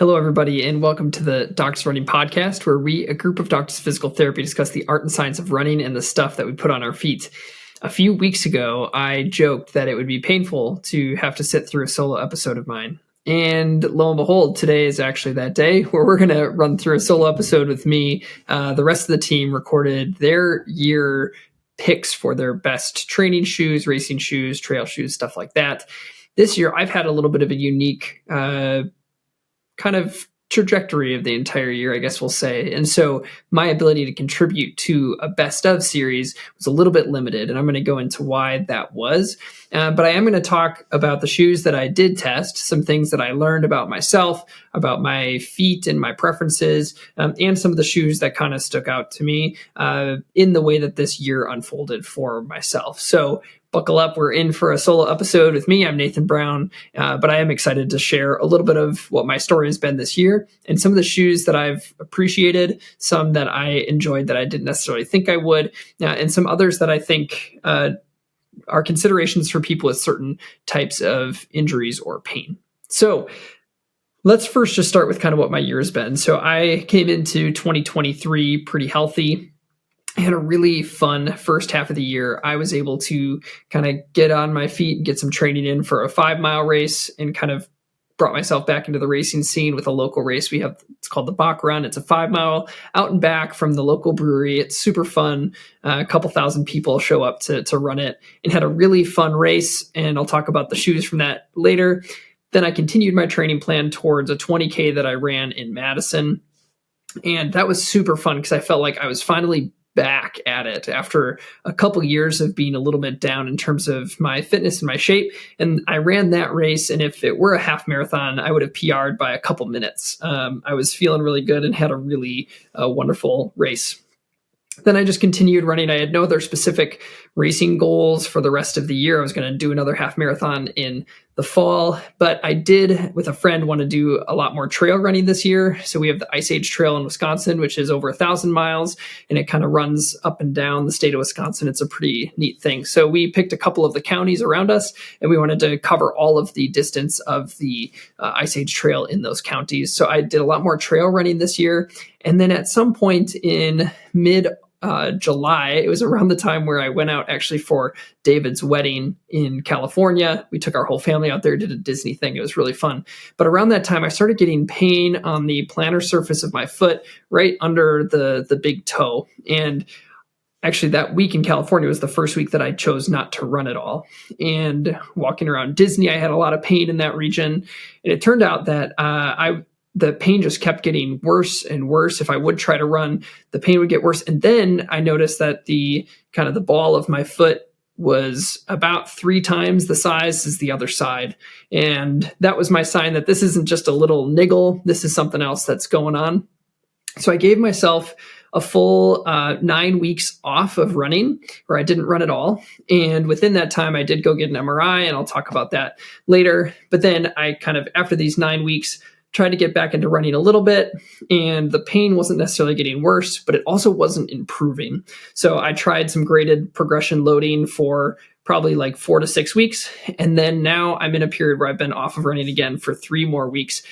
Hello, everybody, and welcome to the Doctors Running Podcast, where we, a group of doctors of physical therapy, discuss the art and science of running and the stuff that we put on our feet. A few weeks ago, I joked that it would be painful to have to sit through a solo episode of mine. And lo and behold, today is actually that day where we're going to run through a solo episode with me. The rest of the team recorded their year picks for their best training shoes, racing shoes, trail shoes, stuff like that. This year, I've had a little bit of a unique kind of trajectory of the entire year, I guess we'll say. And so my ability to contribute to a best of series was a little bit limited, and I'm going to go into why that was. But I am going to talk about the shoes that I did test, some things that I learned about myself, about my feet and my preferences, and some of the shoes that kind of stuck out to me in the way that this year unfolded for myself. So buckle up. We're in for a solo episode with me. I'm Nathan Brown, but I am excited to share a little bit of what my story has been this year and some of the shoes that I've appreciated, some that I enjoyed that I didn't necessarily think I would, and some others that I think are considerations for people with certain types of injuries or pain. So let's first just start with kind of what my year has been. So I came into 2023 pretty healthy. I had a really fun first half of the year. I was able to kind of get on my feet and get some training in for a 5-mile race and kind of brought myself back into the racing scene with a local race we have. It's called the Bach Run. It's a 5-mile out and back from the local brewery. It's super fun. A couple thousand people show up to run it, and had a really fun race. And I'll talk about the shoes from that later. Then I continued my training plan towards a 20K that I ran in Madison. And that was super fun because I felt like I was finally back at it after a couple years of being a little bit down in terms of my fitness and my shape. And I ran that race, and if it were a half marathon, I would have PR'd by a couple minutes. I was feeling really good and had a really wonderful race. Then I just continued running. I had no other specific racing goals for the rest of the year. I was going to do another half marathon in the fall, but I did, with a friend, want to do a lot more trail running this year. So we have the Ice Age Trail in Wisconsin, which is over 1,000 miles, and it kind of runs up and down the state of Wisconsin. It's a pretty neat thing. So we picked a couple of the counties around us, and we wanted to cover all of the distance of the Ice Age Trail in those counties. So I did a lot more trail running this year. And then at some point in July, it was around the time where I went out actually for David's wedding in California. We took our whole family out there, did a Disney thing. It was really fun. But around that time, I started getting pain on the plantar surface of my foot, right under the big toe. And actually, that week in California was the first week that I chose not to run at all. And walking around Disney, I had a lot of pain in that region. And it turned out that the pain just kept getting worse and worse. If I would try to run, the pain would get worse. And then I noticed that the ball of my foot was about 3 times the size as the other side. And that was my sign that this isn't just a little niggle. This is something else that's going on. So I gave myself a full 9 weeks off of running, where I didn't run at all. And within that time, I did go get an MRI, and I'll talk about that later. But then I after these 9 weeks, tried to get back into running a little bit, and the pain wasn't necessarily getting worse, but it also wasn't improving. So I tried some graded progression loading for probably like 4 to 6 weeks. And then now I'm in a period where I've been off of running again for 3 more weeks.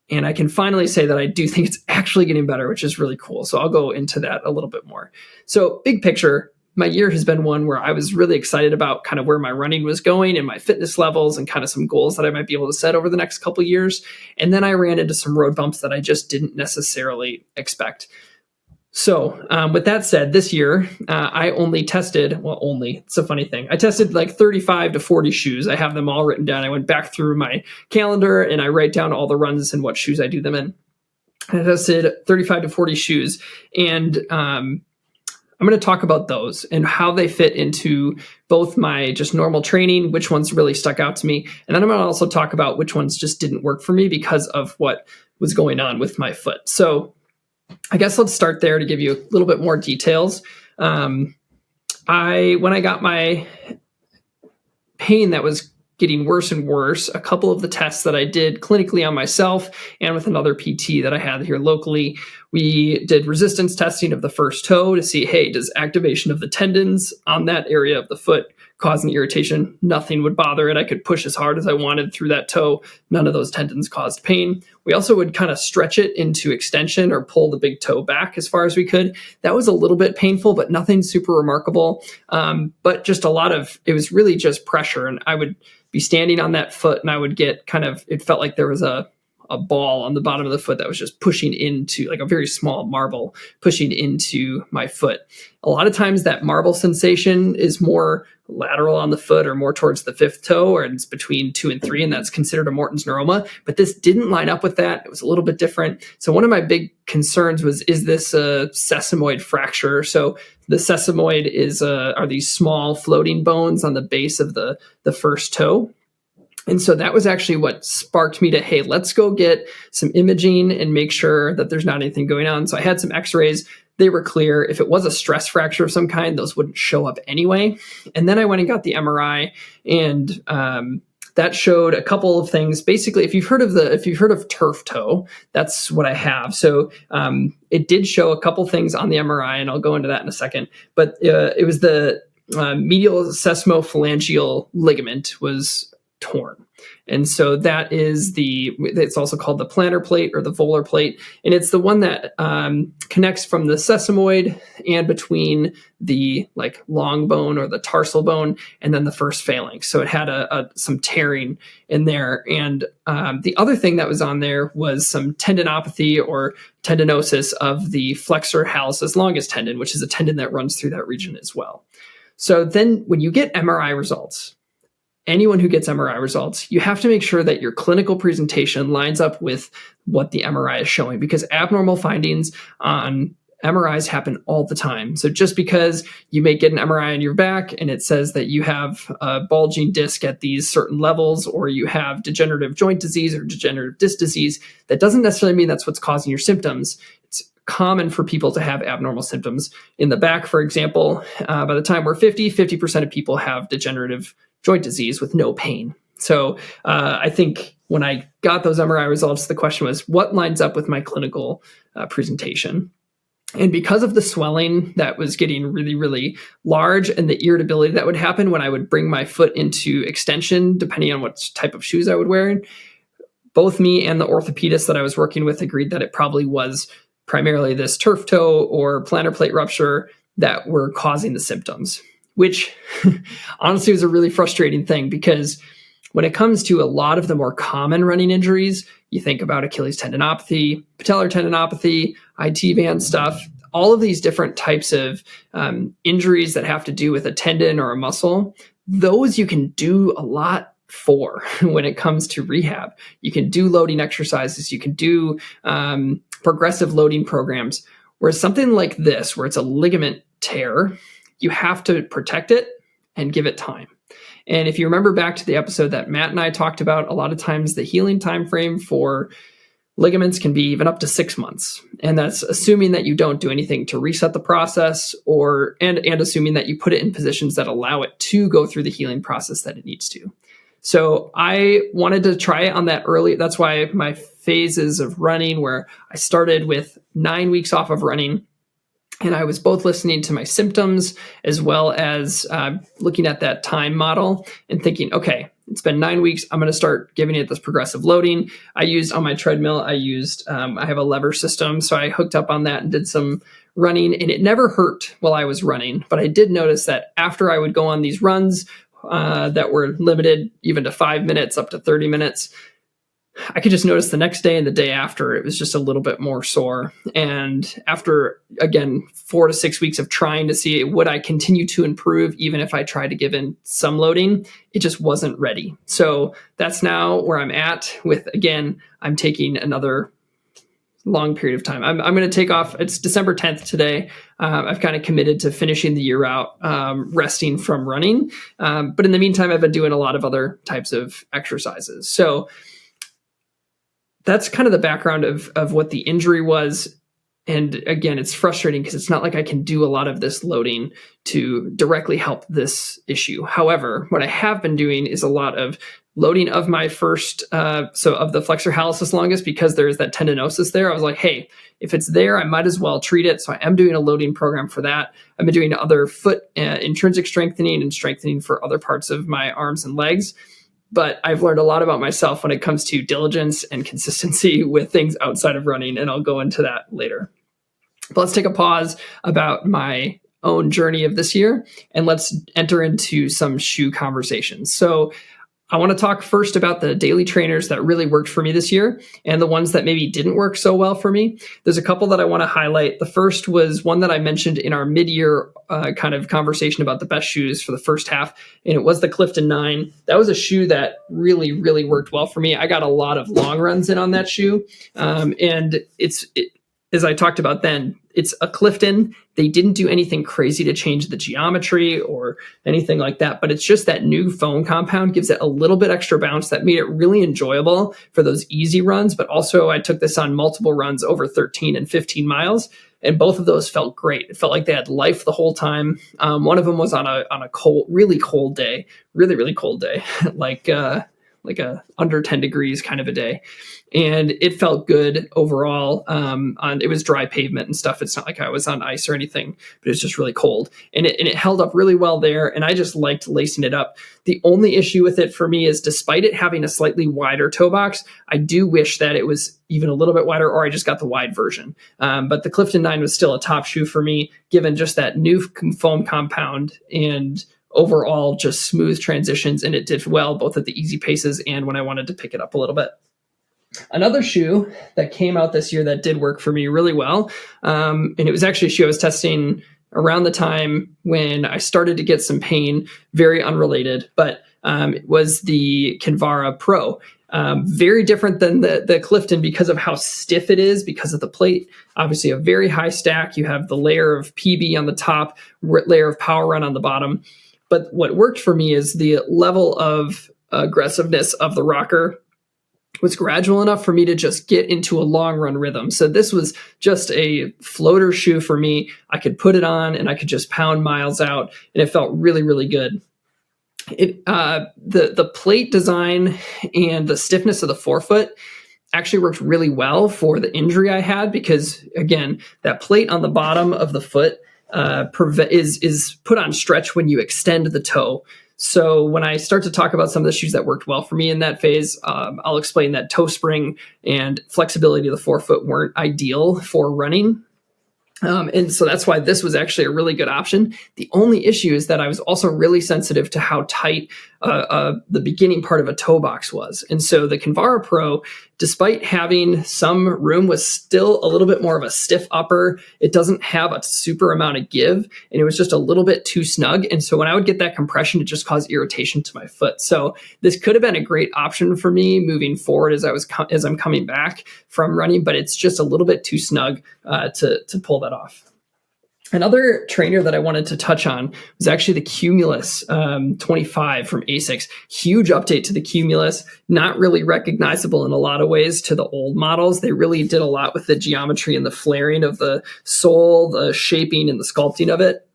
And I can finally say that I do think it's actually getting better, which is really cool. So I'll go into that a little bit more. So big picture, my year has been one where I was really excited about kind of where my running was going and my fitness levels and kind of some goals that I might be able to set over the next couple of years. And then I ran into some road bumps that I just didn't necessarily expect. So with that said, this year, I only tested, it's a funny thing. I tested like 35 to 40 shoes. I have them all written down. I went back through my calendar and I write down all the runs and what shoes I do them in. I tested 35 to 40 shoes, and I'm going to talk about those and how they fit into both my just normal training, which ones really stuck out to me. And then I'm going to also talk about which ones just didn't work for me because of what was going on with my foot. So I guess let's start there to give you a little bit more details. When I got my pain that was getting worse and worse, a couple of the tests that I did clinically on myself and with another PT that I had here locally, we did resistance testing of the first toe to see, hey, does activation of the tendons on that area of the foot causing irritation. Nothing would bother it. I could push as hard as I wanted through that toe. None of those tendons caused pain. We also would kind of stretch it into extension or pull the big toe back as far as we could. That was a little bit painful, but nothing super remarkable. But just it was really just pressure. And I would be standing on that foot and I would get it felt like there was a ball on the bottom of the foot that was just pushing into, like a very small marble pushing into my foot. A lot of times that marble sensation is more lateral on the foot or more towards the fifth toe, or it's between 2 and 3, and that's considered a Morton's neuroma. But this didn't line up with that. It was a little bit different. So one of my big concerns was, is this a sesamoid fracture? So the sesamoid are these small floating bones on the base of the first toe. And so that was actually what sparked me to, hey, let's go get some imaging and make sure that there's not anything going on. So I had some x-rays. They were clear. If it was a stress fracture of some kind, those wouldn't show up anyway. And then I went and got the MRI, and that showed a couple of things. Basically, if you've heard of turf toe, that's what I have. So it did show a couple things on the MRI, and I'll go into that in a second. But it was the medial sesmophalangeal ligament was torn. And so it's also called the plantar plate or the volar plate. And it's the one that connects from the sesamoid and between the long bone or the tarsal bone and then the first phalanx. So it had some tearing in there. And the other thing that was on there was some tendinopathy or tendinosis of the flexor hallucis longus tendon, which is a tendon that runs through that region as well. So then when you get MRI results, anyone who gets MRI results, you have to make sure that your clinical presentation lines up with what the MRI is showing, because abnormal findings on MRIs happen all the time. So just because you may get an MRI on your back and it says that you have a bulging disc at these certain levels, or you have degenerative joint disease or degenerative disc disease, that doesn't necessarily mean that's what's causing your symptoms. It's common for people to have abnormal symptoms in the back. For example, by the time we're 50% of people have degenerative joint disease with no pain. So I think when I got those MRI results, the question was, what lines up with my clinical presentation? And because of the swelling that was getting really, really large and the irritability that would happen when I would bring my foot into extension, depending on what type of shoes I would wear, both me and the orthopedist that I was working with agreed that it probably was primarily this turf toe or plantar plate rupture that were causing the symptoms, which honestly was a really frustrating thing, because when it comes to a lot of the more common running injuries, you think about Achilles tendinopathy, patellar tendinopathy, IT band stuff, all of these different types of injuries that have to do with a tendon or a muscle, those you can do a lot for when it comes to rehab. You can do loading exercises, you can do progressive loading programs, whereas something like this, where it's a ligament tear, you have to protect it and give it time. And if you remember back to the episode that Matt and I talked about, a lot of times the healing time frame for ligaments can be even up to 6 months. And that's assuming that you don't do anything to reset the process, and assuming that you put it in positions that allow it to go through the healing process that it needs to. So I wanted to try it on that early. That's why my phases of running, where I started with 9 weeks off of running, and I was both listening to my symptoms as well as looking at that time model and thinking, okay, it's been 9 weeks. I'm going to start giving it this progressive loading. I used on my treadmill, I have a lever system. So I hooked up on that and did some running, and it never hurt while I was running. But I did notice that after I would go on these runs that were limited even to 5 minutes, up to 30 minutes, I could just notice the next day and the day after, it was just a little bit more sore. And after, again, 4 to 6 weeks of trying to see, would I continue to improve even if I tried to give in some loading, it just wasn't ready. So that's now where I'm at with, again, I'm taking another long period of time. I'm going to take off. It's December 10th today. I've kind of committed to finishing the year out, resting from running. But in the meantime, I've been doing a lot of other types of exercises. So that's kind of the background of what the injury was. And again, it's frustrating because it's not like I can do a lot of this loading to directly help this issue. However, what I have been doing is a lot of loading of my first, so of the flexor hallucis longus, because there's that tendinosis there. I was like, hey, if it's there, I might as well treat it. So I am doing a loading program for that. I've been doing other foot intrinsic strengthening and strengthening for other parts of my arms and legs. But I've learned a lot about myself when it comes to diligence and consistency with things outside of running, and I'll go into that later. But let's take a pause about my own journey of this year, and let's enter into some shoe conversations. So I want to talk first about the daily trainers that really worked for me this year and the ones that maybe didn't work so well for me. There's a couple that I want to highlight. The first was one that I mentioned in our mid-year kind of conversation about the best shoes for the first half, and it was the Clifton 9. That was a shoe that really, really worked well for me. I got a lot of long runs in on that shoe, and as I talked about then, it's a Clifton. They didn't do anything crazy to change the geometry or anything like that, but it's just that new foam compound gives it a little bit extra bounce that made it really enjoyable for those easy runs. But also I took this on multiple runs over 13 and 15 miles, and both of those felt great. It felt like they had life the whole time. One of them was on a cold, really cold day, really cold day, like a under 10 degrees kind of a day. And it felt good overall. It was dry pavement and stuff. It's not like I was on ice or anything, but it's just really cold. And it held up really well there. And I just liked lacing it up. The only issue with it for me is, despite it having a slightly wider toe box, I do wish that it was even a little bit wider, or I just got the wide version. But the Clifton 9 was still a top shoe for me, given just that new foam compound and overall just smooth transitions. And it did well both at the easy paces and when I wanted to pick it up a little bit. Another shoe that came out this year that did work for me really well, and it was actually a shoe I was testing around the time when I started to get some pain, very unrelated, but it was the Kinvara Pro. Very different than the Clifton because of how stiff it is, because of the plate. Obviously a very high stack. You have the layer of PB on the top, layer of Power Run on the bottom. But what worked for me is the level of aggressiveness of the rocker was gradual enough for me to just get into a long run rhythm. So this was just a floater shoe for me. I could put it on and I could just pound miles out, and it felt really, really good. The plate design and the stiffness of the forefoot actually worked really well for the injury I had, because again, that plate on the bottom of the foot is put on stretch when you extend the toe. So when I start to talk about some of the shoes that worked well for me in that phase, I'll explain that toe spring and flexibility of the forefoot weren't ideal for running. And so that's why this was actually a really good option. The only issue is that I was also really sensitive to how tight the beginning part of a toe box was. And so the Kinvara Pro, despite having some room, was still a little bit more of a stiff upper. It doesn't have a super amount of give, and it was just a little bit too snug. And so when I would get that compression, it just caused irritation to my foot. So this could have been a great option for me moving forward as I'm coming back from running, but it's just a little bit too snug to pull that off. Another trainer that I wanted to touch on was actually the Cumulus 25 from Asics. Huge update to the Cumulus, not really recognizable in a lot of ways to the old models. They really did a lot with the geometry and the flaring of the sole, the shaping and the sculpting of it.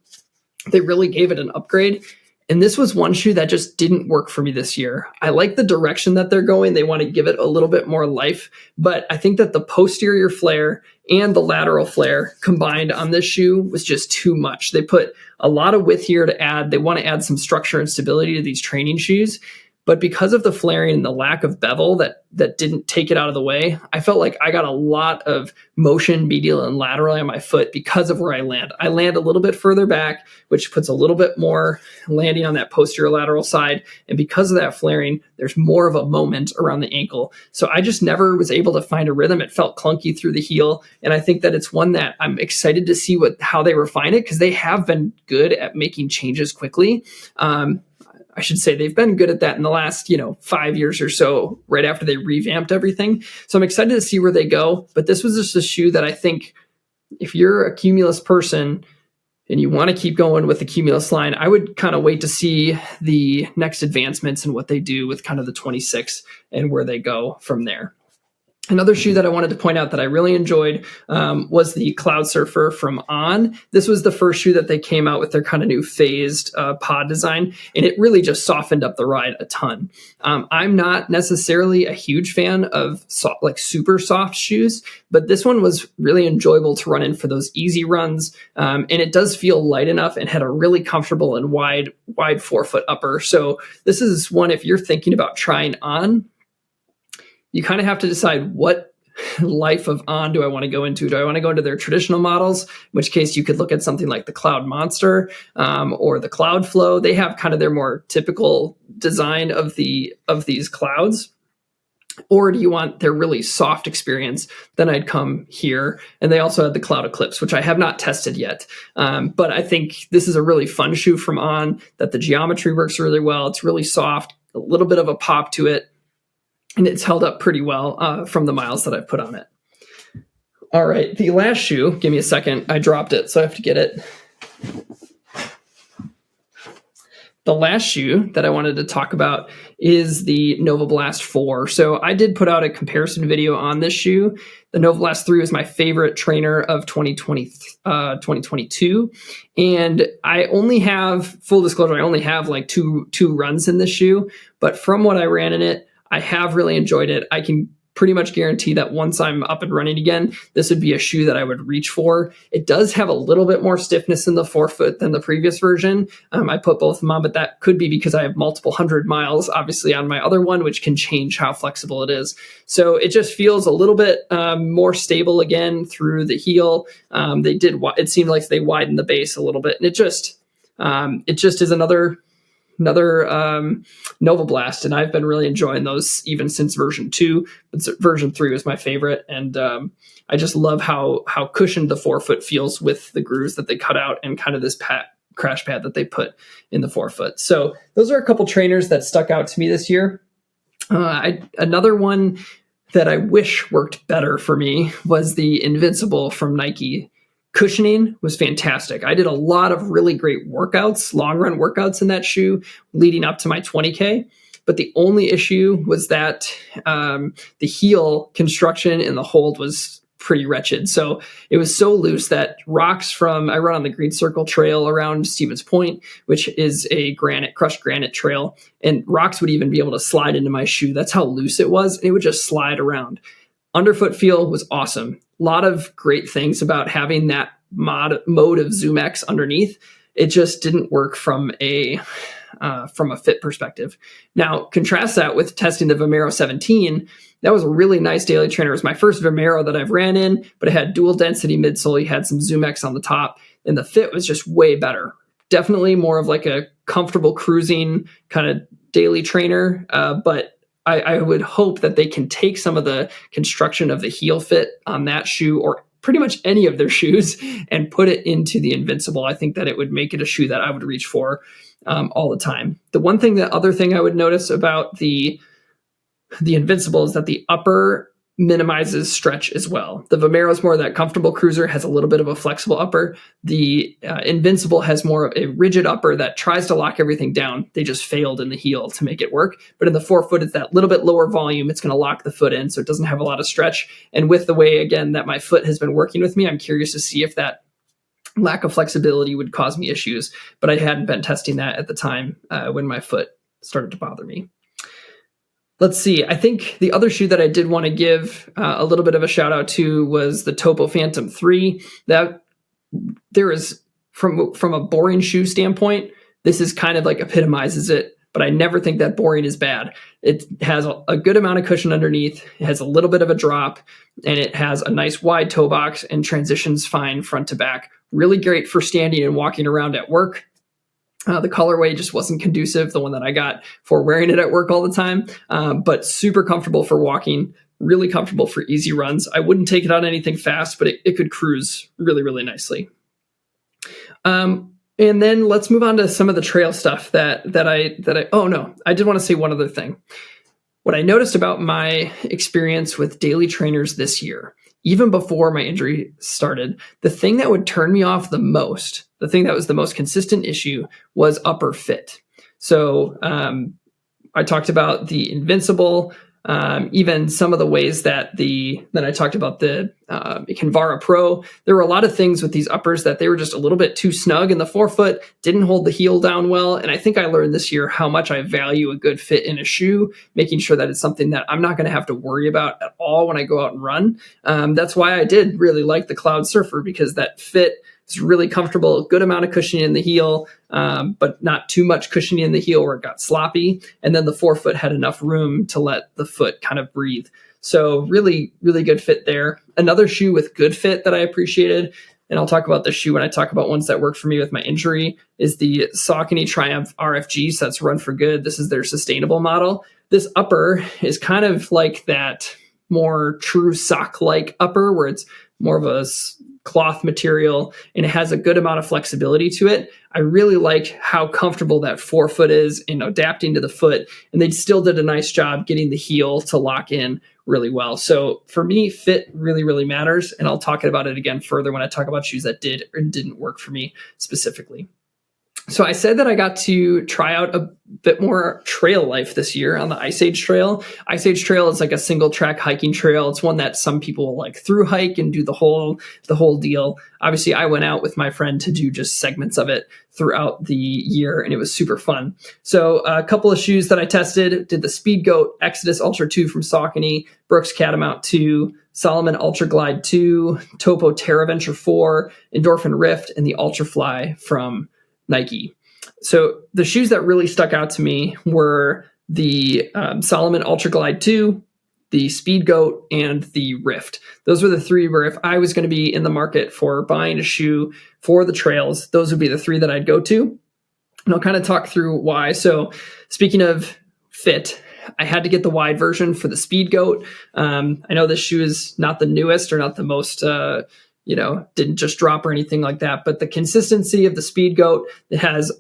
They really gave it an upgrade. And this was one shoe that just didn't work for me this year. I like the direction that they're going. They want to give it a little bit more life, but I think that the posterior flare and the lateral flare combined on this shoe was just too much. They put a lot of width here to add. They want to add some structure and stability to these training shoes. But because of the flaring and the lack of bevel that didn't take it out of the way, I felt like I got a lot of motion medial and laterally on my foot because of where I land. I land a little bit further back, which puts a little bit more landing on that posterior lateral side. And because of that flaring, there's more of a moment around the ankle. So I just never was able to find a rhythm. It felt clunky through the heel. And I think that it's one that I'm excited to see how they refine it, because they have been good at making changes quickly. I should say they've been good at that in the last, 5 years or so, right after they revamped everything. So I'm excited to see where they go. But this was just a shoe that I think if you're a Cumulus person and you want to keep going with the Cumulus line, I would kind of wait to see the next advancements and what they do with kind of the 26 and where they go from there. Another shoe that I wanted to point out that I really enjoyed was the Cloud Surfer from On. This was the first shoe that they came out with their kind of new phased pod design, and it really just softened up the ride a ton. I'm not necessarily a huge fan of super soft shoes, but this one was really enjoyable to run in for those easy runs, and it does feel light enough and had a really comfortable and wide forefoot upper. So this is one, if you're thinking about trying on, you kind of have to decide what life of On do I want to go into. Do I want to go into their traditional models, in which case you could look at something like the Cloud Monster or the Cloud Flow. They have kind of their more typical design of these clouds. Or do you want their really soft experience? Then I'd come here. And they also had the Cloud Eclipse, which I have not tested yet. But I think this is a really fun shoe from On, that the geometry works really well. It's really soft, a little bit of a pop to it. And it's held up pretty well from the miles that I've put on it. All right, the last shoe, give me a second. I dropped it, so I have to get it. The last shoe that I wanted to talk about is the Nova Blast 4. So I did put out a comparison video on this shoe. The Nova Blast 3 was my favorite trainer of 2022. And I only have, full disclosure, I only have like two runs in this shoe. But from what I ran in it, I have really enjoyed it. I can pretty much guarantee that once I'm up and running again, this would be a shoe that I would reach for. It does have a little bit more stiffness in the forefoot than the previous version. I put both of them on, but that could be because I have multiple 100 miles, obviously, on my other one, which can change how flexible it is. So it just feels a little bit more stable again through the heel. It seemed like they widened the base a little bit, and it just is another Nova Blast, and I've been really enjoying those even since version 2. But version 3 was my favorite, and I just love how cushioned the forefoot feels with the grooves that they cut out and kind of this crash pad that they put in the forefoot. So those are a couple trainers that stuck out to me this year. Another one that I wish worked better for me was the Invincible from Nike. Cushioning was fantastic. I did a lot of really great workouts, long run workouts in that shoe leading up to my 20K. But the only issue was that the heel construction and the hold was pretty wretched. So it was so loose that rocks I run on the Green Circle Trail around Stevens Point, which is a crushed granite trail, and rocks would even be able to slide into my shoe. That's how loose it was. And it would just slide around. Underfoot feel was awesome. A lot of great things about having that mode of ZoomX underneath. It just didn't work from a fit perspective. Now, contrast that with testing the Vomero 17. That was a really nice daily trainer. It was my first Vomero that I've ran in, but it had dual density midsole. You had some ZoomX on the top, and the fit was just way better. Definitely more of like a comfortable cruising kind of daily trainer, but I would hope that they can take some of the construction of the heel fit on that shoe, or pretty much any of their shoes, and put it into the Invincible. I think that it would make it a shoe that I would reach for all the time. The other thing I would notice about the Invincible is that the upper minimizes stretch as well. The Vomero is more of that comfortable cruiser, has a little bit of a flexible upper. The Invincible has more of a rigid upper that tries to lock everything down. They just failed in the heel to make it work. But in the forefoot, it's that little bit lower volume. It's going to lock the foot in, so it doesn't have a lot of stretch. And with the way, again, that my foot has been working with me, I'm curious to see if that lack of flexibility would cause me issues. But I hadn't been testing that at the time when my foot started to bother me. Let's see. I think the other shoe that I did want to give a little bit of a shout out to was the Topo Phantom 3. That there is, from a boring shoe standpoint, this is kind of like epitomizes it, but I never think that boring is bad. It has a good amount of cushion underneath. It has a little bit of a drop, and it has a nice wide toe box and transitions fine front to back. Really great for standing and walking around at work. The colorway just wasn't conducive, the one that I got, for wearing it at work all the time, but super comfortable for walking, really comfortable for easy runs. I wouldn't take it on anything fast, but it could cruise really, really nicely. And then let's move on to some of the trail stuff I did want to say one other thing. What I noticed about my experience with daily trainers this year, even before my injury started, the thing that would turn me off the most, the thing that was the most consistent issue, was upper fit. So I talked about the Invincible. even some of the ways that I talked about the Kinvara Pro, there were a lot of things with these uppers that they were just a little bit too snug, and the forefoot didn't hold the heel down well. And I think I learned this year how much I value a good fit in a shoe, making sure that it's something that I'm not going to have to worry about at all when I go out and run. That's why I did really like the Cloud Surfer, because that fit is really comfortable, good amount of cushioning in the heel, but not too much cushioning in the heel where it got sloppy. And then the forefoot had enough room to let the foot kind of breathe. So really, really good fit there. Another shoe with good fit that I appreciated, and I'll talk about the shoe when I talk about ones that worked for me with my injury, is the Saucony Triumph RFG. So that's Run for Good. This is their sustainable model. This upper is kind of like that more true sock-like upper where it's more of a cloth material and it has a good amount of flexibility to it. I really like how comfortable that forefoot is in adapting to the foot, and they still did a nice job getting the heel to lock in really well. So for me, fit really, really matters, and I'll talk about it again further when I talk about shoes that did or didn't work for me specifically. So I said that I got to try out a bit more trail life this year on the Ice Age Trail. Ice Age Trail is like a single track hiking trail. It's one that some people will like through hike and do the whole deal. Obviously, I went out with my friend to do just segments of it throughout the year, and it was super fun. So a couple of shoes that I tested, did the Speed Goat Exodus Ultra 2 from Saucony, Brooks Catamount 2, Salomon Ultra Glide 2, Topo Terra Venture 4, Endorphin Rift, and the Ultra Fly from Nike. So the shoes that really stuck out to me were the Salomon Ultra Glide 2, the Speed Goat, and the Rift. Those were the three where if I was going to be in the market for buying a shoe for the trails, those would be the three that I'd go to. And I'll kind of talk through why. So speaking of fit, I had to get the wide version for the Speed Goat. I know this shoe is not the newest or not the most didn't just drop or anything like that. But the consistency of the Speed Goat, it has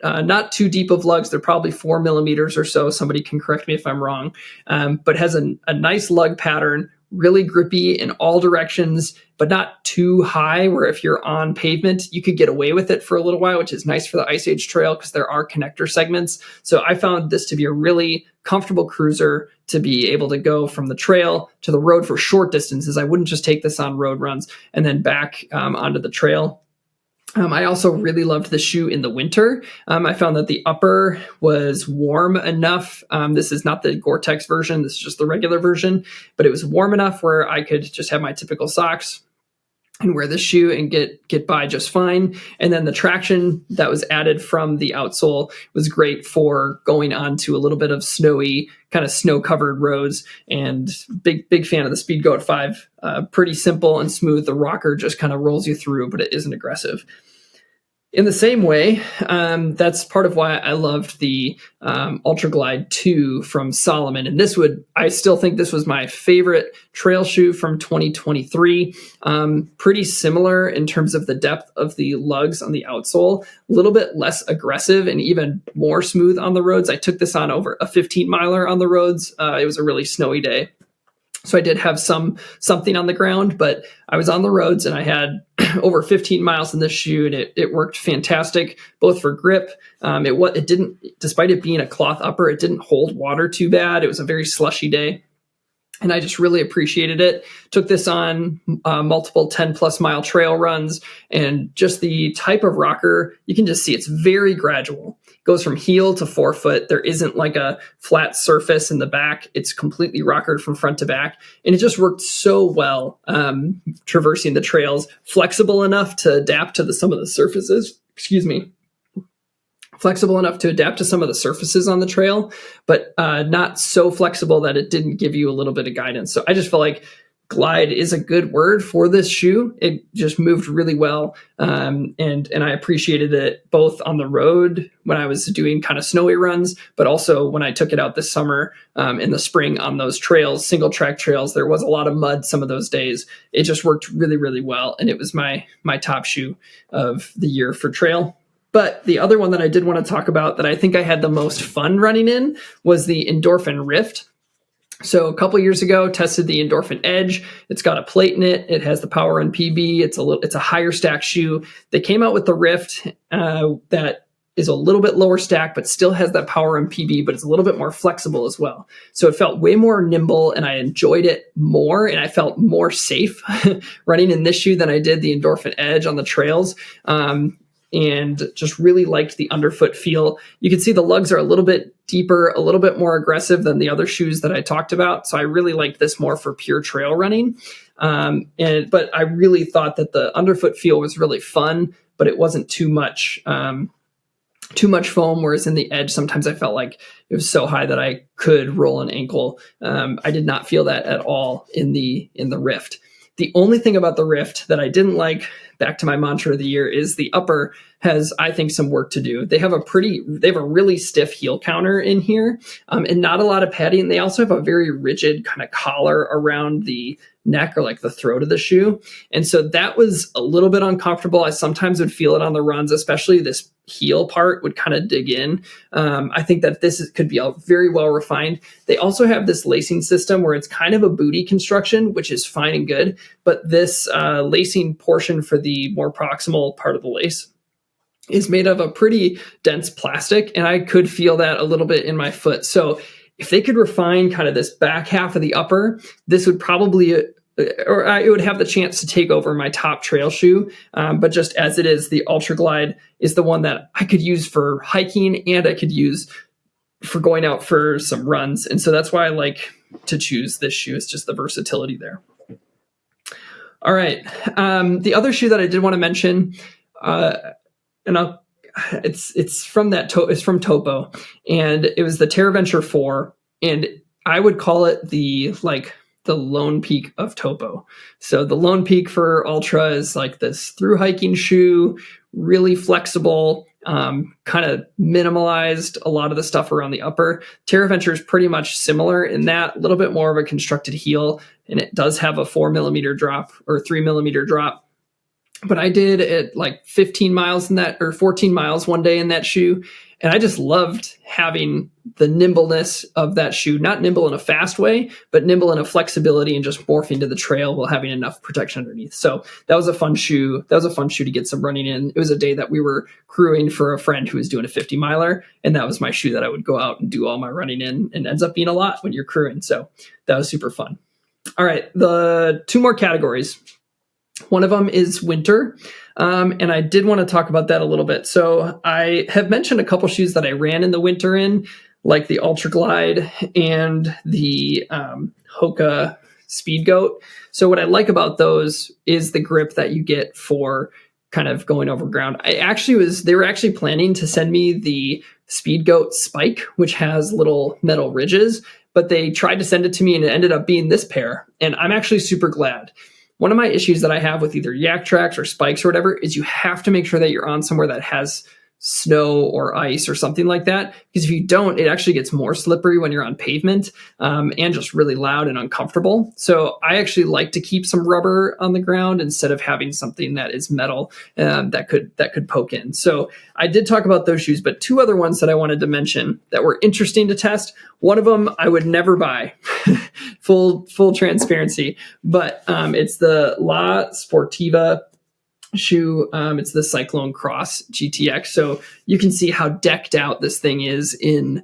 not too deep of lugs. They're probably 4 millimeters or so. Somebody can correct me if I'm wrong. But has a nice lug pattern, really grippy in all directions, but not too high where if you're on pavement, you could get away with it for a little while, which is nice for the Ice Age Trail because there are connector segments. So I found this to be a really comfortable cruiser to be able to go from the trail to the road for short distances. I wouldn't just take this on road runs and then back onto the trail. I also really loved the shoe in the winter. I found that the upper was warm enough. This is not the Gore-Tex version. This is just the regular version, but it was warm enough where I could just have my typical socks and wear the shoe and get by just fine. And then the traction that was added from the outsole was great for going onto a little bit of snowy, kind of snow-covered roads. And big fan of the Speed Goat 5. Pretty simple and smooth. The rocker just kind of rolls you through, but it isn't aggressive. In the same way, that's part of why I loved the Ultra Glide 2 from Salomon. And I still think this was my favorite trail shoe from 2023. Pretty similar in terms of the depth of the lugs on the outsole, a little bit less aggressive and even more smooth on the roads. I took this on over a 15 miler on the roads. It was a really snowy day. So I did have something on the ground, but I was on the roads and I had over 15 miles in this shoe, and it worked fantastic, both for grip. It didn't, despite it being a cloth upper, it didn't hold water too bad. It was a very slushy day, and I just really appreciated it. Took this on multiple 10 plus mile trail runs, and just the type of rocker, you can just see it's very gradual. It goes from heel to forefoot. There isn't like a flat surface in the back. It's completely rockered from front to back. And it just worked so well traversing the trails, flexible enough to adapt to some of the surfaces. Flexible enough to adapt to some of the surfaces on the trail, but not so flexible that it didn't give you a little bit of guidance. So I just felt like glide is a good word for this shoe. It just moved really well. And I appreciated it both on the road when I was doing kind of snowy runs, but also when I took it out this summer in the spring on those trails, single track trails. There was a lot of mud some of those days. It just worked really, really well. And it was my top shoe of the year for trail. But the other one that I did want to talk about that I think I had the most fun running in was the Endorphin Rift. So a couple years ago, tested the Endorphin Edge. It's got a plate in it. It has the Power Run PB. It's a higher stack shoe. They came out with the Rift that is a little bit lower stack, but still has that power MPB, but it's a little bit more flexible as well. So it felt way more nimble and I enjoyed it more and I felt more safe running in this shoe than I did the Endorphin Edge on the trails. And just really liked the underfoot feel. You can see the lugs are a little bit deeper, a little bit more aggressive than the other shoes that I talked about. So I really liked this more for pure trail running. But I really thought that the underfoot feel was really fun, but it wasn't too much foam. Whereas in the Edge, sometimes I felt like it was so high that I could roll an ankle. I did not feel that at all in the Rift. The only thing about the Rift that I didn't like, back to my mantra of the year, is the upper has, I think, some work to do. They have a really stiff heel counter in here, and not a lot of padding. They also have a very rigid kind of collar around the neck or like the throat of the shoe. And so that was a little bit uncomfortable. I sometimes would feel it on the runs, especially this heel part would kind of dig in. I think that could be very well refined. They also have this lacing system where it's kind of a booty construction, which is fine and good. But this lacing portion for the more proximal part of the lace is made of a pretty dense plastic. And I could feel that a little bit in my foot. So if they could refine kind of this back half of the upper, this would probably, or it would have the chance to take over my top trail shoe. But just as it is, the Ultra Glide is the one that I could use for hiking and I could use for going out for some runs. And so that's why I like to choose this shoe. It's just the versatility there. All right. The other shoe that I did want to mention, it's from Topo, and it was the TerraVenture 4, and I would call it the Lone Peak of Topo. So the Lone Peak for Ultra is like this through hiking shoe, really flexible, kind of minimalized a lot of the stuff around the upper. TerraVenture is pretty much similar in that, a little bit more of a constructed heel, and it does have a 4mm drop or 3mm drop. But I did it like 15 miles in that, or 14 miles one day in that shoe. And I just loved having the nimbleness of that shoe, not nimble in a fast way, but nimble in a flexibility and just morphing to the trail while having enough protection underneath. So that was a fun shoe. That was a fun shoe to get some running in. It was a day that we were crewing for a friend who was doing a 50 miler. And that was my shoe that I would go out and do all my running in, and ends up being a lot when you're crewing. So that was super fun. All right. The two more categories. One of them is winter, and I did want to talk about that a little bit. So I have mentioned a couple shoes that I ran in the winter in, like the Ultra Glide and the Hoka Speed Goat. So what I like about those is the grip that you get for kind of going over ground. They were actually planning to send me the Speed Goat Spike, which has little metal ridges, but they tried to send it to me and it ended up being this pair. And I'm actually super glad. One of my issues that I have with either Yak Tracks or Spikes or whatever is you have to make sure that you're on somewhere that has snow or ice or something like that. Because if you don't, it actually gets more slippery when you're on pavement, and just really loud and uncomfortable. So I actually like to keep some rubber on the ground instead of having something that is metal that could poke in. So I did talk about those shoes, but two other ones that I wanted to mention that were interesting to test. One of them I would never buy, full transparency, but it's the La Sportiva shoe. It's the Cyclone Cross GTX. So you can see how decked out this thing is in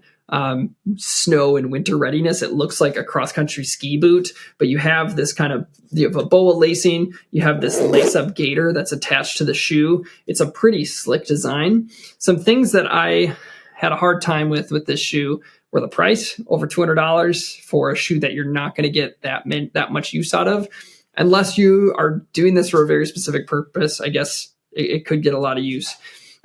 snow and winter readiness. It looks like a cross-country ski boot, but you have this you have a boa lacing, you have this lace-up gaiter that's attached to the shoe. It's a pretty slick design. Some things that I had a hard time with this shoe were the price, over $200 for a shoe that you're not going to get that much use out of. Unless you are doing this for a very specific purpose, I guess it could get a lot of use.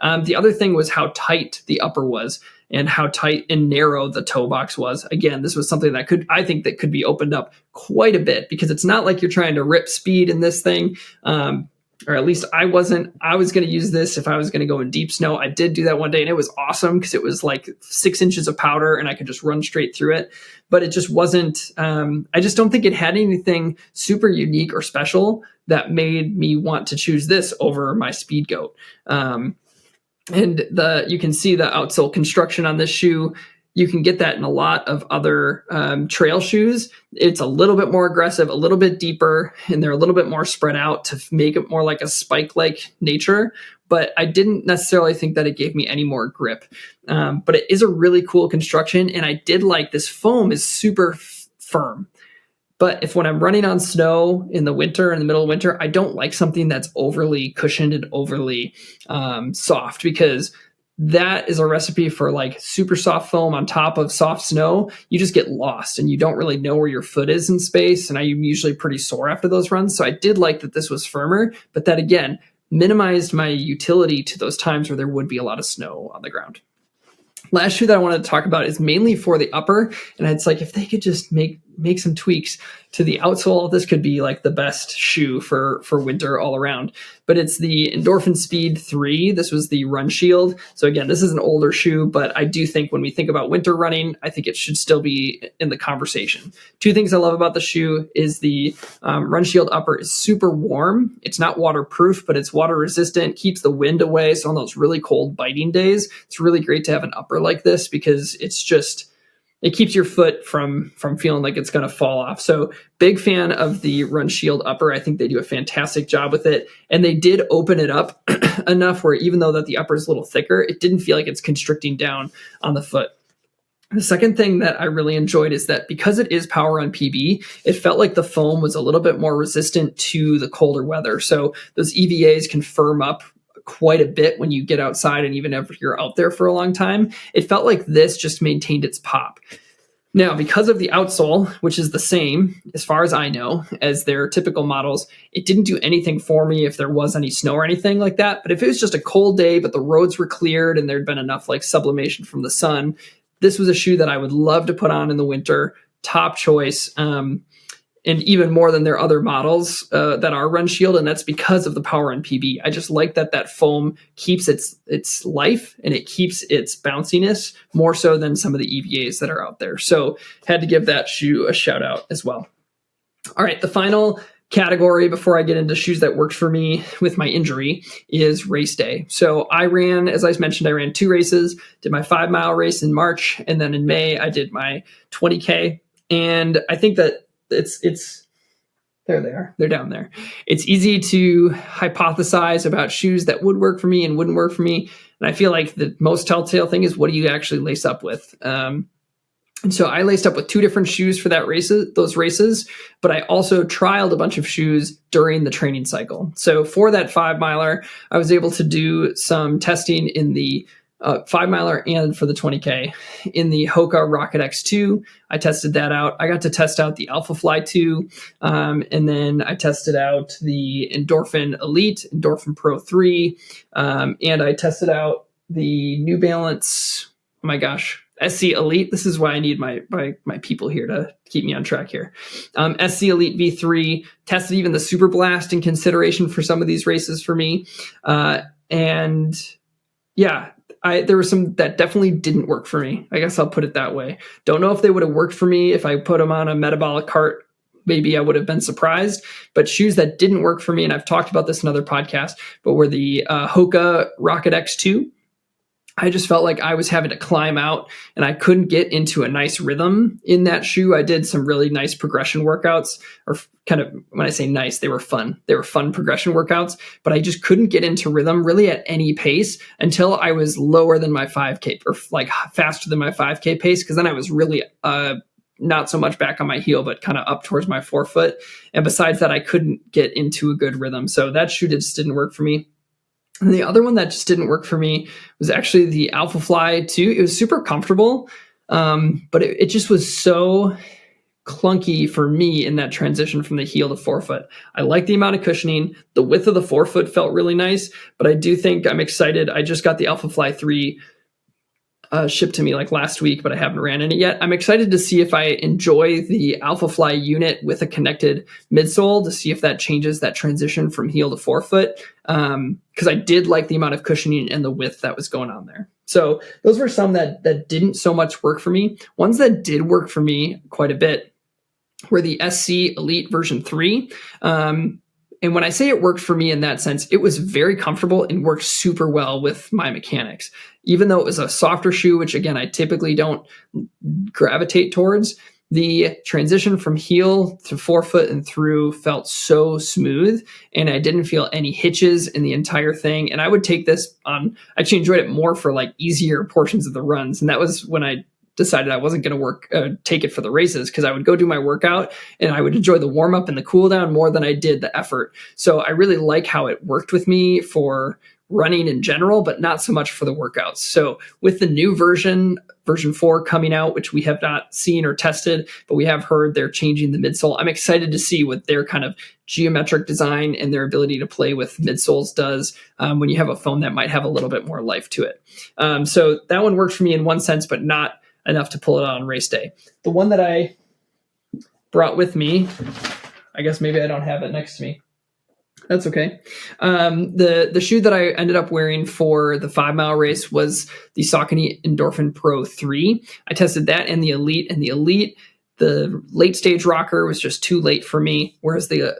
The other thing was how tight the upper was and how tight and narrow the toe box was. Again, this was something that could be opened up quite a bit, because it's not like you're trying to rip speed in this thing. Or at least I wasn't. I was going to use this if I was going to go in deep snow. I did do that one day, and it was awesome because it was like 6 inches of powder and I could just run straight through it. But it just wasn't, I just don't think it had anything super unique or special that made me want to choose this over my Speed Goat. And you can see the outsole construction on this shoe. You can get that in a lot of other trail shoes. It's a little bit more aggressive, a little bit deeper, and they're a little bit more spread out to make it more like a spike-like nature. but I didn't necessarily think that it gave me any more grip. But it is a really cool construction, and I did like this foam is super firm. But if when I'm running on snow in the winter, in the middle of winter, I don't like something that's overly cushioned and overly soft, because that is a recipe for like super soft foam on top of soft snow. You just get lost and you don't really know where your foot is in space. And I'm usually pretty sore after those runs. So I did like that this was firmer, but that again minimized my utility to those times where there would be a lot of snow on the ground. Last shoe that I wanted to talk about is mainly for the upper, and it's like if they could just make some tweaks to the outsole, this could be like the best shoe for winter all around. But it's the Endorphin Speed 3. This was the Run Shield. So again, this is an older shoe, but I do think when we think about winter running, I think it should still be in the conversation. Two things I love about the shoe is the Run Shield upper is super warm. It's not waterproof, but it's water resistant, keeps the wind away. So on those really cold biting days, it's really great to have an upper like this, because it keeps your foot from feeling like it's going to fall off. So big fan of the Run Shield upper. I think they do a fantastic job with it. And they did open it up enough where even though that the upper is a little thicker, it didn't feel like it's constricting down on the foot. The second thing that I really enjoyed is that because it is Power Run PB, it felt like the foam was a little bit more resistant to the colder weather. So those EVAs can firm up quite a bit when you get outside, and even if you're out there for a long time. It felt like this just maintained its pop. Now, because of the outsole, which is the same, as far as I know, as their typical models, it didn't do anything for me if there was any snow or anything like that. But if it was just a cold day, but the roads were cleared and there'd been enough like sublimation from the sun, this was a shoe that I would love to put on in the winter. Top choice. And even more than their other models that are Run Shield, and that's because of the Power Run PB. I just like that foam keeps its life and it keeps its bounciness more so than some of the EVAs that are out there. So had to give that shoe a shout out as well. All right, the final category before I get into shoes that worked for me with my injury is race day. So I ran, as I mentioned, I ran 2 races, did my 5-mile race in March, and then in May I did my 20K. And I think that it's there they are. They're down there. It's easy to hypothesize about shoes that would work for me and wouldn't work for me. And I feel like the most telltale thing is, what do you actually lace up with? And so I laced up with 2 different shoes for those races, but I also trialed a bunch of shoes during the training cycle. So for that 5-miler, I was able to do some testing in the 5-miler and for the 20K. In the Hoka Rocket X2, I tested that out. I got to test out the Alpha Fly 2, and then I tested out the Endorphin Elite, Endorphin Pro 3, and I tested out the New Balance, oh my gosh, SC Elite. This is why I need my people here to keep me on track here. SC Elite V3, tested even the Super Blast in consideration for some of these races for me. And yeah, there were some that definitely didn't work for me. I guess I'll put it that way. Don't know if they would have worked for me if I put them on a metabolic cart. Maybe I would have been surprised. But shoes that didn't work for me, and I've talked about this in other podcasts, but were the Hoka Rocket X2. I just felt like I was having to climb out and I couldn't get into a nice rhythm in that shoe. I did some really nice progression workouts, or kind of, when I say nice, they were fun. They were fun progression workouts, but I just couldn't get into rhythm really at any pace until I was lower than my 5K, or like faster than my 5K pace. Cause then I was really, not so much back on my heel, but kind of up towards my forefoot. And besides that, I couldn't get into a good rhythm. So that shoe just didn't work for me. And the other one that just didn't work for me was actually the Alpha Fly 2. It was super comfortable, but it just was so clunky for me in that transition from the heel to forefoot. I like the amount of cushioning. The width of the forefoot felt really nice, but I do think I'm excited. I just got the Alpha Fly 3 shipped to me like last week, but I haven't ran in it yet. I'm excited to see if I enjoy the Alpha Fly unit with a connected midsole, to see if that changes that transition from heel to forefoot. Because I did like the amount of cushioning and the width that was going on there. So those were some that didn't so much work for me. Ones that did work for me quite a bit were the SC Elite version 3. And when I say it worked for me in that sense, it was very comfortable and worked super well with my mechanics. Even though it was a softer shoe, which again, I typically don't gravitate towards, The transition from heel to forefoot and through felt so smooth, and I didn't feel any hitches in the entire thing. And I would take this on, I actually enjoyed it more for like easier portions of the runs. And that was when I decided I wasn't going to take it for the races, because I would go do my workout and I would enjoy the warm up and the cool down more than I did the effort. So I really like how it worked with me for running in general, but not so much for the workouts. So with the new version 4 coming out, which we have not seen or tested, but we have heard they're changing the midsole. I'm excited to see what their kind of geometric design and their ability to play with midsoles does when you have a foam that might have a little bit more life to it. So that one worked for me in one sense, but not enough to pull it on race day. The one that I brought with me, I guess maybe I don't have it next to me. That's okay. The shoe that I ended up wearing for the 5 mile race was the Saucony Endorphin Pro 3. I tested that and the Elite. The late stage rocker was just too late for me, whereas the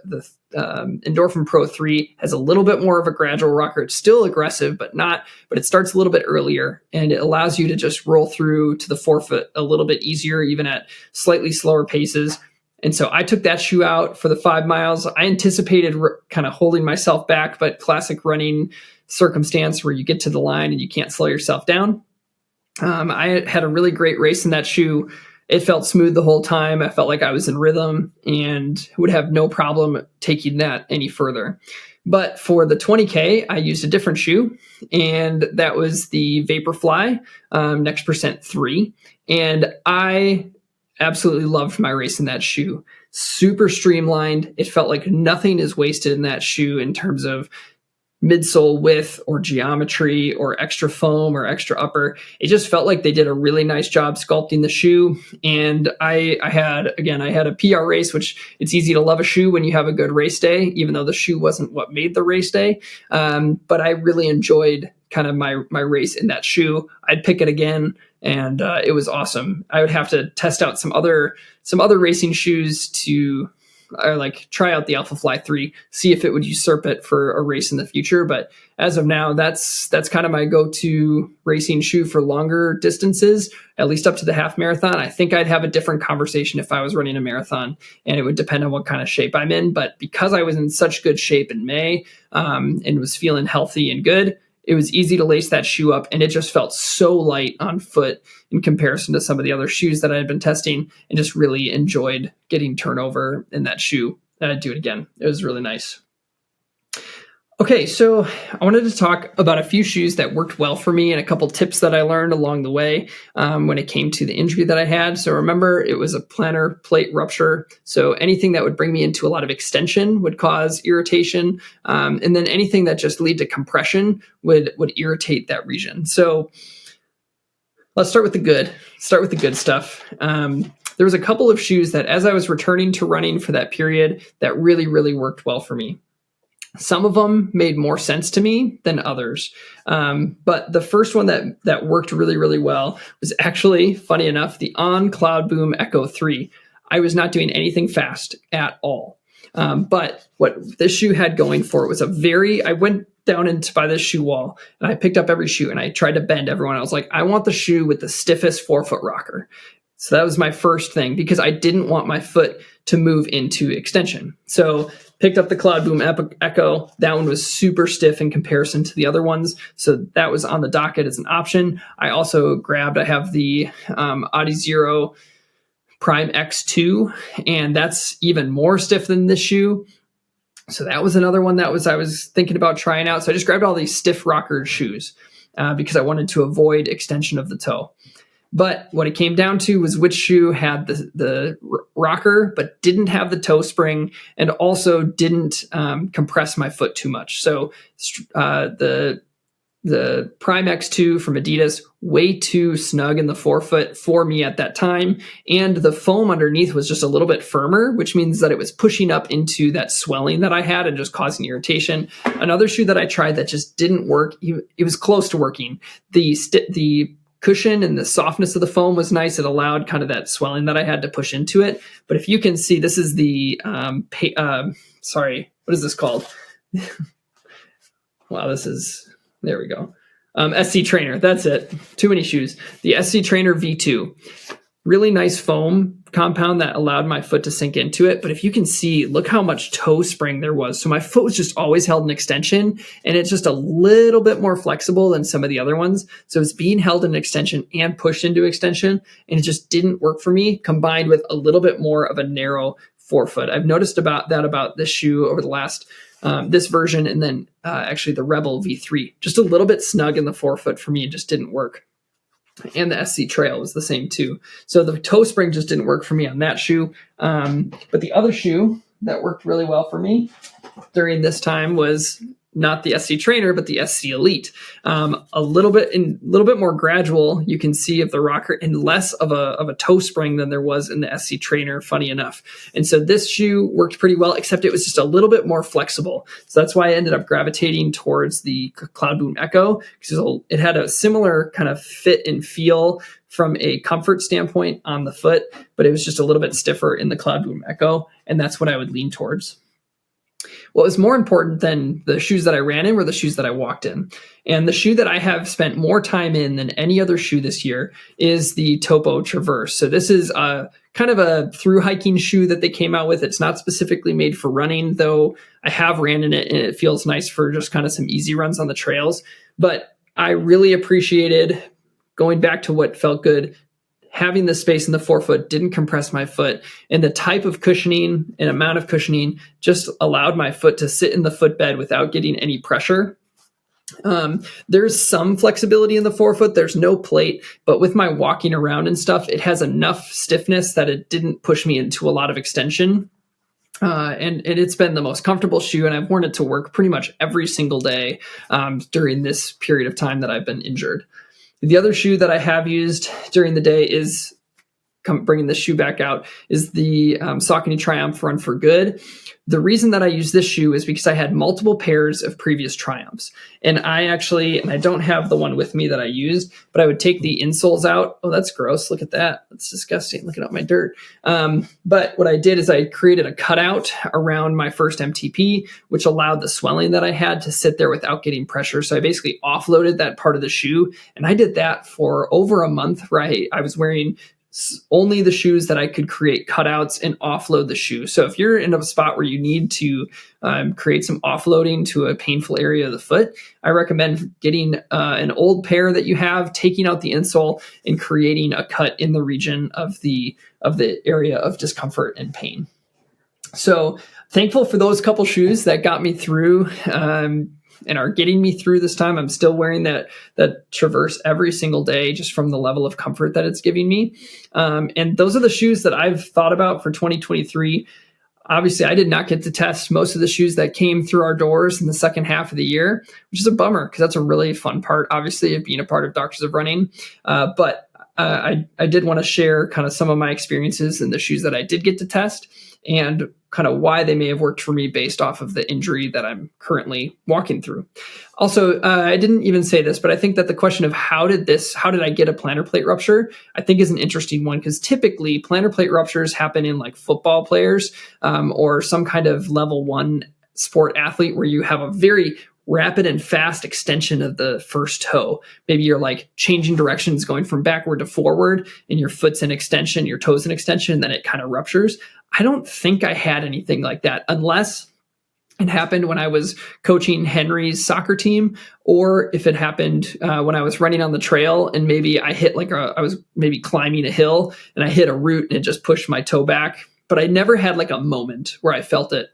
Endorphin Pro 3 has a little bit more of a gradual rocker. It's still aggressive, but it starts a little bit earlier, and it allows you to just roll through to the forefoot a little bit easier, even at slightly slower paces. And so I took that shoe out for the 5 miles. I anticipated kind of holding myself back, but classic running circumstance where you get to the line and you can't slow yourself down. I had a really great race in that shoe. It felt smooth the whole time. I felt like I was in rhythm and would have no problem taking that any further. But for the 20K, I used a different shoe, and that was the Vaporfly Next Percent 3. And I absolutely loved my race in that shoe. Super streamlined. It felt like nothing is wasted in that shoe in terms of midsole width or geometry or extra foam or extra upper. It just felt like they did a really nice job sculpting the shoe. And I had a PR race, which it's easy to love a shoe when you have a good race day, even though the shoe wasn't what made the race day. But I really enjoyed kind of my race in that shoe. I'd pick it again, and it was awesome. I would have to test out some other racing shoes to try out the Alphafly 3, see if it would usurp it for a race in the future. But as of now, that's kind of my go-to racing shoe for longer distances, at least up to the half marathon. I think I'd have a different conversation if I was running a marathon, and it would depend on what kind of shape I'm in. But because I was in such good shape in May and was feeling healthy and good, it was easy to lace that shoe up, and it just felt so light on foot in comparison to some of the other shoes that I had been testing, and just really enjoyed getting turnover in that shoe. And I'd do it again. It was really nice. Okay, so I wanted to talk about a few shoes that worked well for me and a couple tips that I learned along the way when it came to the injury that I had. So remember, it was a plantar plate rupture. So anything that would bring me into a lot of extension would cause irritation. And then anything that just lead to compression would irritate that region. So let's start with the good. Start with the good stuff. There was a couple of shoes that, as I was returning to running for that period, that really, really worked well for me. Some of them made more sense to me than others. But the first one that worked really, really well was actually, funny enough, the On Cloudboom Echo 3. I was not doing anything fast at all. But what this shoe had going for it was I went down into by this shoe wall, and I picked up every shoe and I tried to bend everyone. I was like, I want the shoe with the stiffest forefoot rocker. So that was my first thing, because I didn't want my foot to move into extension. So picked up the Cloudboom Echo. That one was super stiff in comparison to the other ones. So that was on the docket as an option. I also I have the Adizero Prime X2, and that's even more stiff than this shoe. So that was another one I was thinking about trying out. So I just grabbed all these stiff rocker shoes because I wanted to avoid extension of the toe. But what it came down to was which shoe had the rocker, but didn't have the toe spring, and also didn't compress my foot too much. So the Prime X2 from Adidas, way too snug in the forefoot for me at that time. And the foam underneath was just a little bit firmer, which means that it was pushing up into that swelling that I had and just causing irritation. Another shoe that I tried that just didn't work, it was close to working. The cushion and the softness of the foam was nice. It allowed kind of that swelling that I had to push into it. But if you can see, this is the, what is this called? Wow, there we go. SC Trainer, that's it. Too many shoes. The SC Trainer V2. really nice foam compound that allowed my foot to sink into it. But if you can see, look how much toe spring there was. So my foot was just always held in extension, and it's just a little bit more flexible than some of the other ones. So it's being held in extension and pushed into extension, and it just didn't work for me, combined with a little bit more of a narrow forefoot. I've noticed about this shoe over the last this version, and then actually the Rebel V3, just a little bit snug in the forefoot for me. It just didn't work. And the SC Trail was the same too. So the toe spring just didn't work for me on that shoe. But the other shoe that worked really well for me during this time was not the SC Trainer, but the SC Elite. A little bit more gradual, you can see, of the rocker, and less of a toe spring than there was in the SC Trainer, funny enough. And so this shoe worked pretty well, except it was just a little bit more flexible. So that's why I ended up gravitating towards the Cloud Boom Echo, because it had a similar kind of fit and feel from a comfort standpoint on the foot, but it was just a little bit stiffer in the Cloud Boom Echo, and that's what I would lean towards. What was more important than the shoes that I ran in were the shoes that I walked in. And the shoe that I have spent more time in than any other shoe this year is the Topo Traverse. So this is kind of a through hiking shoe that they came out with. It's not specifically made for running, though I have ran in it and it feels nice for just kind of some easy runs on the trails. But I really appreciated, going back to what felt good, having the space in the forefoot didn't compress my foot, and the type of cushioning and amount of cushioning just allowed my foot to sit in the footbed without getting any pressure. There's some flexibility in the forefoot. There's no plate, but with my walking around and stuff, it has enough stiffness that it didn't push me into a lot of extension. And it's been the most comfortable shoe, and I've worn it to work pretty much every single day during this period of time that I've been injured. The other shoe that I have used during the day is, bringing this shoe back out, is the Saucony Triumph Run for Good. The reason that I use this shoe is because I had multiple pairs of previous Triumphs. And I don't have the one with me that I used, but I would take the insoles out. Oh, that's gross. Look at that. That's disgusting. Looking at my dirt. But what I did is I created a cutout around my first MTP, which allowed the swelling that I had to sit there without getting pressure. So I basically offloaded that part of the shoe. And I did that for over a month, where I was wearing only the shoes that I could create cutouts and offload the shoe. So if you're in a spot where you need to create some offloading to a painful area of the foot, I recommend getting an old pair that you have, taking out the insole, and creating a cut in the region of the area of discomfort and pain. So thankful for those couple shoes that got me through and are getting me through this time. I'm still wearing that Traverse every single day, just from the level of comfort that it's giving me. And those are the shoes that I've thought about for 2023. Obviously, I did not get to test most of the shoes that came through our doors in the second half of the year, which is a bummer, because that's a really fun part, obviously, of being a part of Doctors of Running. But I did want to share kind of some of my experiences in the shoes that I did get to test, and kind of why they may have worked for me based off of the injury that I'm currently walking through. Also, I didn't even say this, but I think that the question of how did I get a plantar plate rupture, I think is an interesting one, because typically plantar plate ruptures happen in like football players or some kind of level 1 sport athlete, where you have a very rapid and fast extension of the first toe. Maybe you're like changing directions, going from backward to forward, and your foot's in extension, your toes in extension, and then it kind of ruptures. I don't think I had anything like that, unless it happened when I was coaching Henry's soccer team, or if it happened when I was running on the trail and maybe I hit I was maybe climbing a hill and I hit a root and it just pushed my toe back. But I never had like a moment where I felt it.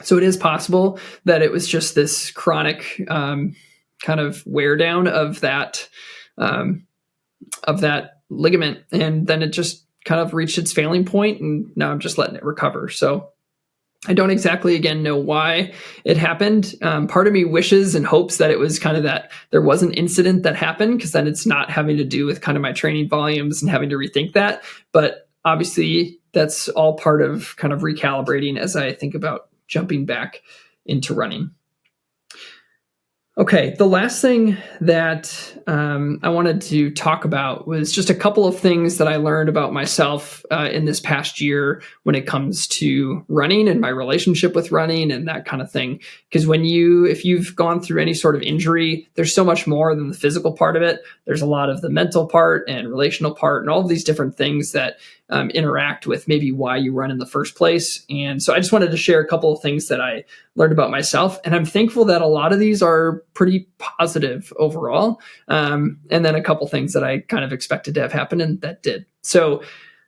So it is possible that it was just this chronic kind of wear down of that ligament, and then it just kind of reached its failing point, and now I'm just letting it recover. So I don't exactly, again, know why it happened. Part of me wishes and hopes that it was kind of that there was an incident that happened, because then it's not having to do with kind of my training volumes and having to rethink that. But obviously that's all part of kind of recalibrating as I think about jumping back into running. Okay, the last thing that I wanted to talk about was just a couple of things that I learned about myself in this past year when it comes to running and my relationship with running and that kind of thing. Because if you've gone through any sort of injury, there's so much more than the physical part of it. There's a lot of the mental part and relational part and all of these different things that interact with maybe why you run in the first place. And so I just wanted to share a couple of things that I learned about myself. And I'm thankful that a lot of these are pretty positive overall. And then a couple things that I kind of expected to have happen and that did. So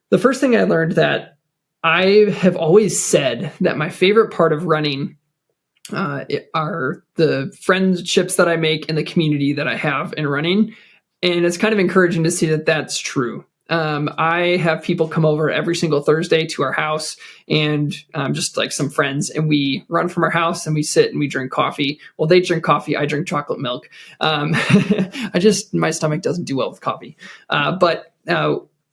the first thing I learned that I have always said that my favorite part of running are the friendships that I make and the community that I have in running. And it's kind of encouraging to see that that's true. I have people come over every single Thursday to our house and just like some friends, and we run from our house and we sit and we drink coffee. Well, they drink coffee. I drink chocolate milk. My stomach doesn't do well with coffee. But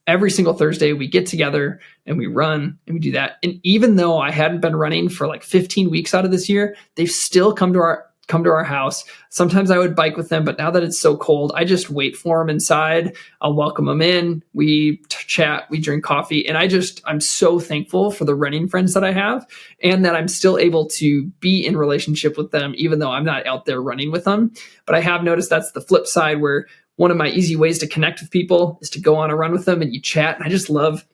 every single Thursday we get together and we run and we do that. And even though I hadn't been running for like 15 weeks out of this year, they've still come to our house. Sometimes I would bike with them, but now that it's so cold, I just wait for them inside. I'll welcome them in. We chat, we drink coffee. And I'm so thankful for the running friends that I have and that I'm still able to be in relationship with them, even though I'm not out there running with them. But I have noticed that's the flip side, where one of my easy ways to connect with people is to go on a run with them and you chat. And I just love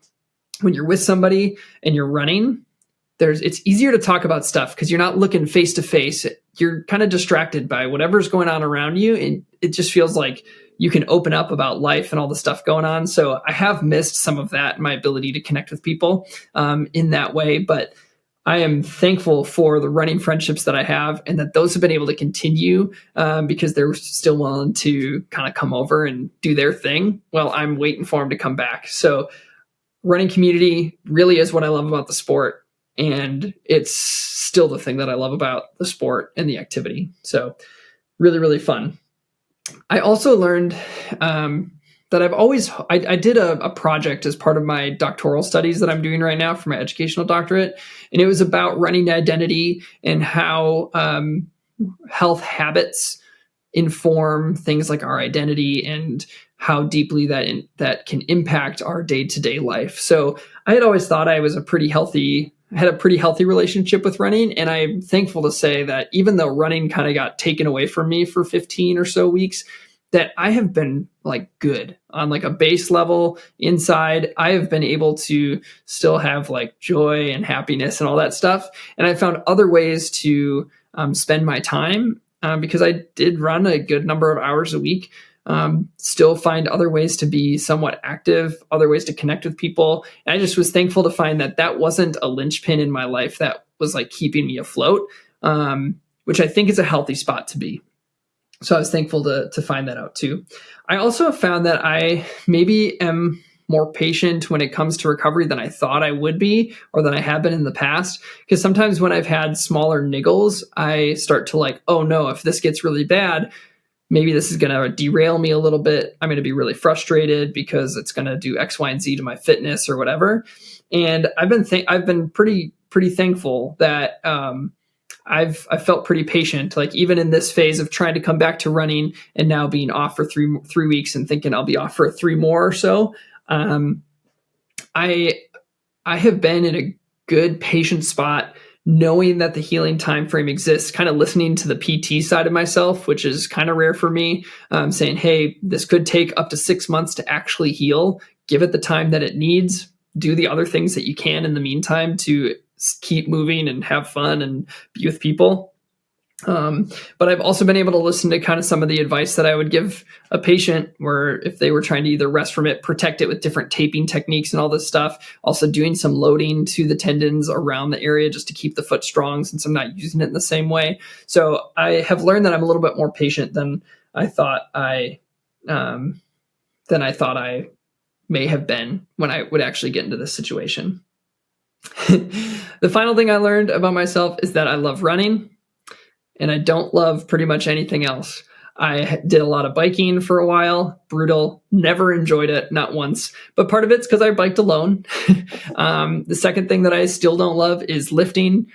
when you're with somebody and you're running, it's easier to talk about stuff because you're not looking face to face. You're kind of distracted by whatever's going on around you. And it just feels like you can open up about life and all the stuff going on. So I have missed some of that, my ability to connect with people in that way. But I am thankful for the running friendships that I have and that those have been able to continue because they're still willing to kind of come over and do their thing while I'm waiting for them to come back. So running community really is what I love about the sport. And it's still the thing that I love about the sport and the activity. So really, really fun. I also learned that I did a project as part of my doctoral studies that I'm doing right now for my educational doctorate. And it was about running identity and how health habits inform things like our identity and how deeply that can impact our day-to-day life. So I had always thought I had a pretty healthy relationship with running. And I'm thankful to say that even though running kind of got taken away from me for 15 or so weeks, that I have been like good on like a base level inside. I have been able to still have like joy and happiness and all that stuff. And I found other ways to spend my time because I did run a good number of hours a week. Still find other ways to be somewhat active, other ways to connect with people. And I just was thankful to find that wasn't a linchpin in my life that was like keeping me afloat, which I think is a healthy spot to be. So I was thankful to find that out too. I also found that I maybe am more patient when it comes to recovery than I thought I would be or than I have been in the past. Because sometimes when I've had smaller niggles, I start to like, oh no, if this gets really bad, maybe this is going to derail me a little bit. I'm going to be really frustrated because it's going to do X, Y, and Z to my fitness or whatever. And I've been pretty thankful that I've felt pretty patient, like even in this phase of trying to come back to running and now being off for three weeks and thinking I'll be off for 3 more or so. I have been in a good patient spot, knowing that the healing time frame exists, kind of listening to the PT side of myself, which is kind of rare for me, saying, hey, this could take up to 6 months to actually heal. Give it the time that it needs. Do the other things that you can in the meantime to keep moving and have fun and be with people. But I've also been able to listen to kind of some of the advice that I would give a patient where if they were trying to either rest from it, protect it with different taping techniques and all this stuff, also doing some loading to the tendons around the area just to keep the foot strong since I'm not using it in the same way. So I have learned that I'm a little bit more patient than I thought I may have been when I would actually get into this situation. The final thing I learned about myself is that I love running. And I don't love pretty much anything else. I did a lot of biking for a while, brutal, never enjoyed it, not once. But part of it's because I biked alone. The second thing that I still don't love is lifting.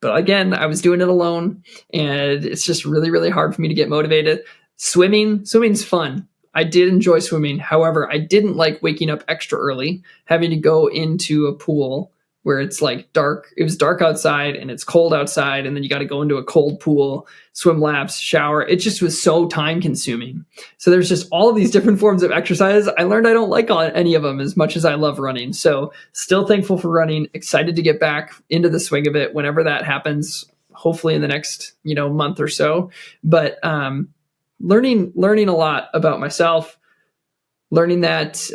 But again, I was doing it alone, and it's just really, really hard for me to get motivated. Swimming's fun. I did enjoy swimming. However, I didn't like waking up extra early, having to go into a pool where it's like dark. It was dark outside and it's cold outside. And then you got to go into a cold pool, swim laps, shower. It just was so time consuming. So there's just all of these different forms of exercise. I learned I don't like any of them as much as I love running. So still thankful for running, excited to get back into the swing of it whenever that happens, hopefully in the next, month or so. But, learning a lot about myself, learning that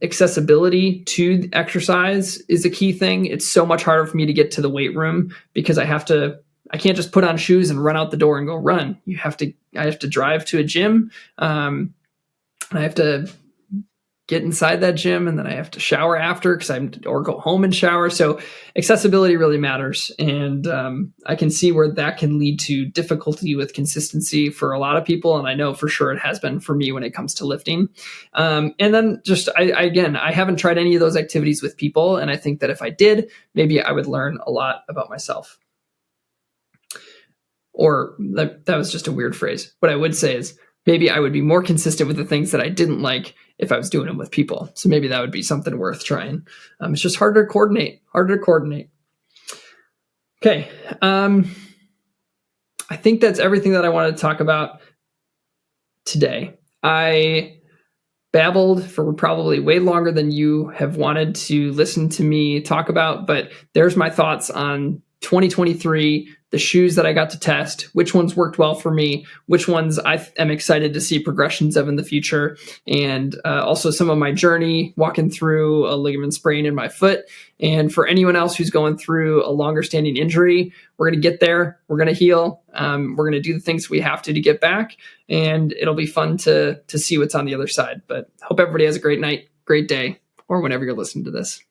accessibility to exercise is a key thing. It's so much harder for me to get to the weight room because I can't just put on shoes and run out the door and go run. I have to drive to a gym. I have to get inside that gym, and then I have to shower after or go home and shower. So accessibility really matters. And I can see where that can lead to difficulty with consistency for a lot of people. And I know for sure it has been for me when it comes to lifting. And then I haven't tried any of those activities with people. And I think that if I did, maybe I would learn a lot about myself. Or that was just a weird phrase. What I would say is maybe I would be more consistent with the things that I didn't like if I was doing them with people. So maybe that would be something worth trying. It's just harder to coordinate. Okay. I think that's everything that I wanted to talk about today. I babbled for probably way longer than you have wanted to listen to me talk about, but there's my thoughts on 2023, the shoes that I got to test, which ones worked well for me, which ones I am excited to see progressions of in the future, and also some of my journey walking through a ligament sprain in my foot. And for anyone else who's going through a longer standing injury, we're going to get there. We're going to heal. We're going to do the things we have to get back, and it'll be fun to see what's on the other side. But hope everybody has a great night, great day, or whenever you're listening to this.